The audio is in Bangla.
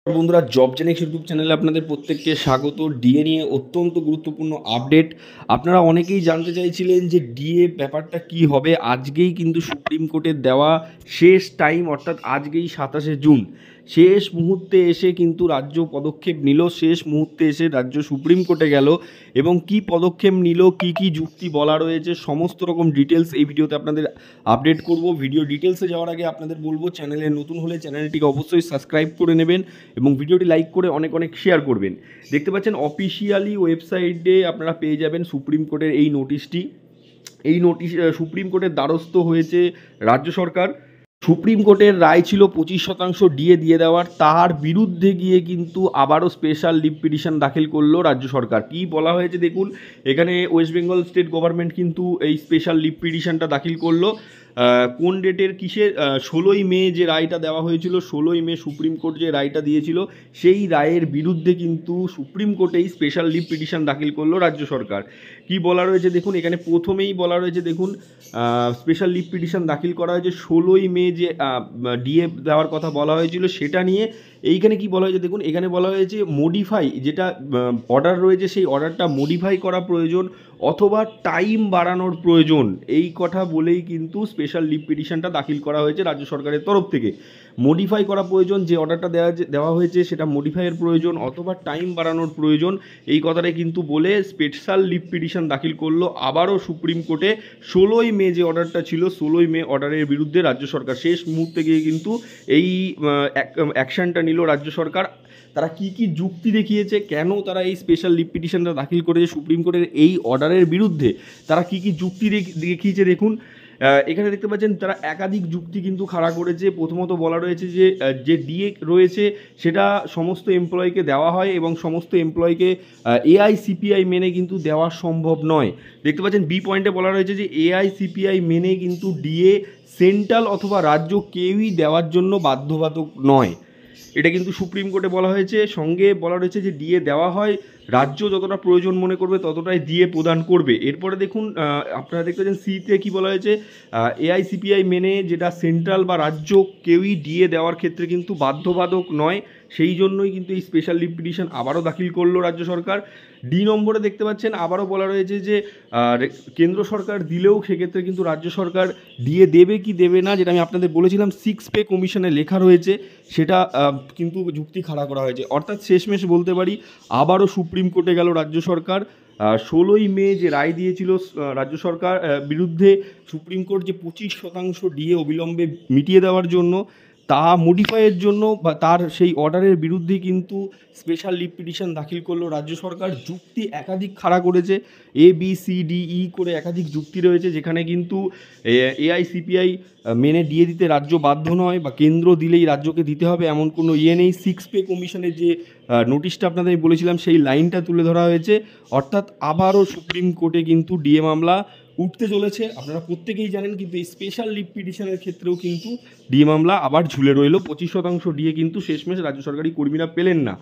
বন্ধুরা, জব জেনিক্স ইউটিউব চ্যানেলে আপনাদের প্রত্যেককে স্বাগত। ডিএ নিয়ে অত্যন্ত গুরুত্বপূর্ণ আপডেট। আপনারা অনেকেই জানতে চাইছিলেন যে ডিএ ব্যাপারটা কি হবে। আজকেই কিন্তু সুপ্রিম কোর্টের দেওয়া শেষ টাইম, অর্থাৎ আজকেই 27শে জুন শেষ মুহূর্তে এসে কিন্তু রাজ্য পদক্ষেপ নিল। শেষ মুহূর্তে এসে রাজ্য সুপ্রিম কোর্টে গেল এবং কি পদক্ষেপ নিল, কি যুক্তি বলা রয়েছে, সমস্ত রকম ডিটেলস এই ভিডিওতে আপনাদের আপডেট করব। ভিডিও ডিটেলসে যাওয়ার আগে আপনাদের বলবো, চ্যানেলে নতুন হলে চ্যানেলটিকে অবশ্যই সাবস্ক্রাইব করে নেবেন এবং ভিডিওটি লাইক করে অনেক অনেক শেয়ার করবেন। দেখতে পাচ্ছেন অফিসিয়ালি ওয়েবসাইটে আপনারা পেয়ে যাবেন সুপ্রিম কোর্টের এই নোটিশটি। এই নোটিশ সুপ্রিম কোর্টের দ্বারস্থ হয়েছে রাজ্য সরকার। সুপ্রিম কোর্টের রায় ছিল 25% ডিএ দিয়ে দেওয়ার, তার বিরুদ্ধে গিয়ে কিন্তু আবারও স্পেশাল লিভ পিটিশন দাখিল করলো রাজ্য সরকার। কি বলা হয়েছে দেখুন, এখানে ওয়েস্ট বেঙ্গল স্টেট গভর্নমেন্ট কিন্তু এই স্পেশাল লিভ পিটিশনটা দাখিল করলো। কোন ডেটের কিসের 16ই মে যে রায়টা দেওয়া হয়েছিল, 16ই মে সুপ্রিম কোর্ট যে রায়টা দিয়েছিল সেই রায়ের বিরুদ্ধে কিন্তু সুপ্রিম কোর্টেই স্পেশাল লিভ পিটিশন দাখিল করলো রাজ্য সরকার। কি বলা রয়েছে দেখুন, এখানে প্রথমেই বলা রয়েছে দেখুন, স্পেশাল লিভ পিটিশন দাখিল করা হয়েছে 16ই মে যে ডিএ দেওয়ার কথা বলা হয়েছিল সেটা নিয়ে। এইখানে কি বলা হয়েছে দেখুন, এখানে বলা হয়েছে মডিফাই যেটা অর্ডার রয়েছে সেই অর্ডারটা মডিফাই করা প্রয়োজন অথবা টাইম বাড়ানোর প্রয়োজন, এই কথা বলেই কিন্তু স্পেশাল লিভ পিটিশনটা দাখিল করা হয়েছে রাজ্য সরকারের তরফ থেকে। মডিফাই করা প্রয়োজন, যে অর্ডারটা দেওয়া হয়েছে সেটা মডিফাইয়ের প্রয়োজন অথবা টাইম বাড়ানোর প্রয়োজন, এই কথাটা কিন্তু বলে স্পেশাল লিভ পিটিশন দাখিল করলো আবারও সুপ্রিম কোর্টে। 16ই মে যে অর্ডারটা ছিল, 16ই মে অর্ডারের বিরুদ্ধে রাজ্য সরকার শেষ মুহূর্তে গিয়ে কিন্তু এই অ্যাকশনটা নিল রাজ্য সরকার। তারা কি যুক্তি দেখিয়েছে, কেন তারা এই স্পেশাল লিভ পিটিশনটা দাখিল করেছে সুপ্রিম কোর্টের এই অর্ডারের বিরুদ্ধে, তারা কি যুক্তি দেখিয়েছে দেখুন। এখানে দেখতে পাচ্ছেন তারা একাধিক যুক্তি কিন্তু খাড়া করেছে। প্রথমত বলা রয়েছে যে ডিএ রয়েছে সেটা সমস্ত এমপ্লয়িকে দেওয়া হয় এবং সমস্ত এমপ্লয়িকে এআইসিপিআই মেনে কিন্তু দেওয়া সম্ভব নয়। দেখতে পাচ্ছেন বি পয়েন্টে বলা রয়েছে যে এআইসিপিআই মেনে কিন্তু ডিএ সেন্ট্রাল অথবা রাজ্য কেউই দেওয়ার জন্য বাধ্যবাধক নয়, এটা কিন্তু সুপ্রিম কোর্টে বলা হয়েছে। সঙ্গে বলা রয়েছে যে ডিএ দেওয়া হয়, রাজ্য যতটা প্রয়োজন মনে করবে ততটাই ডিএ প্রদান করবে। এরপরে দেখুন আপনারা দেখতে পাচ্ছেন সিতে কি বলা হয়েছে, এআইসিপিআই মেনে যেটা সেন্ট্রাল বা রাজ্য কেউই ডিএ দেওয়ার ক্ষেত্রে কিন্তু বাধ্যবাধক নয়, সেই জন্যই কিন্তু এই স্পেশাল লিভ পিটিশন আবারও দাখিল করলো রাজ্য সরকার। ডি নম্বরে দেখতে পাচ্ছেন আবারও বলা রয়েছে যে কেন্দ্র সরকার দিলেও সেক্ষেত্রে কিন্তু রাজ্য সরকার ডিএ দেবে কি দেবে না, যেটা আমি আপনাদের বলেছিলাম 6 পে কমিশনে লেখা রয়েছে, সেটা কিন্তু যুক্তি খাড়া করা হয়েছে। অর্থাৎ শেষমেশ বলতে পারি আবারও সুপ্রিম কোর্টে গেল রাজ্য সরকার। 16ই মে যে রায় দিয়েছিল রাজ্য সরকার বিরুদ্ধে সুপ্রিম কোর্ট, যে 25% ডিএ অবিলম্বে মিটিয়ে দেওয়ার জন্য তা মডিফাইয়ের জন্য বা তার সেই অর্ডারের বিরুদ্ধে কিন্তু স্পেশাল লিভ পিটিশন দাখিল করলো রাজ্য সরকার। যুক্তি একাধিক খাড়া করেছে, ABCDE করে একাধিক যুক্তি রয়েছে, যেখানে কিন্তু এআইসিপিআই মেনে দিয়ে দিতে রাজ্য বাধ্য নয় বা কেন্দ্র দিলেই রাজ্যকে দিতে হবে এমন কোনো নেই। 6 পে কমিশনের যে নোটিশটা আপনাদের বলেছিলাম সেই লাইনটা তুলে ধরা হয়েছে। অর্থাৎ আবারও সুপ্রিম কোর্টে কিন্তু ডিএ মামলা উঠতে চলেছে। আপনারা প্রত্যেকেই জানেন, কিন্তু এই স্পেশাল লিভ পিটিশনের ক্ষেত্রেও কিন্তু ডিএ মামলা আবার ঝুলে রইল। 25% ডিএ কিন্তু শেষমেশ রাজ্য সরকারি কর্মীরা পেলেন না।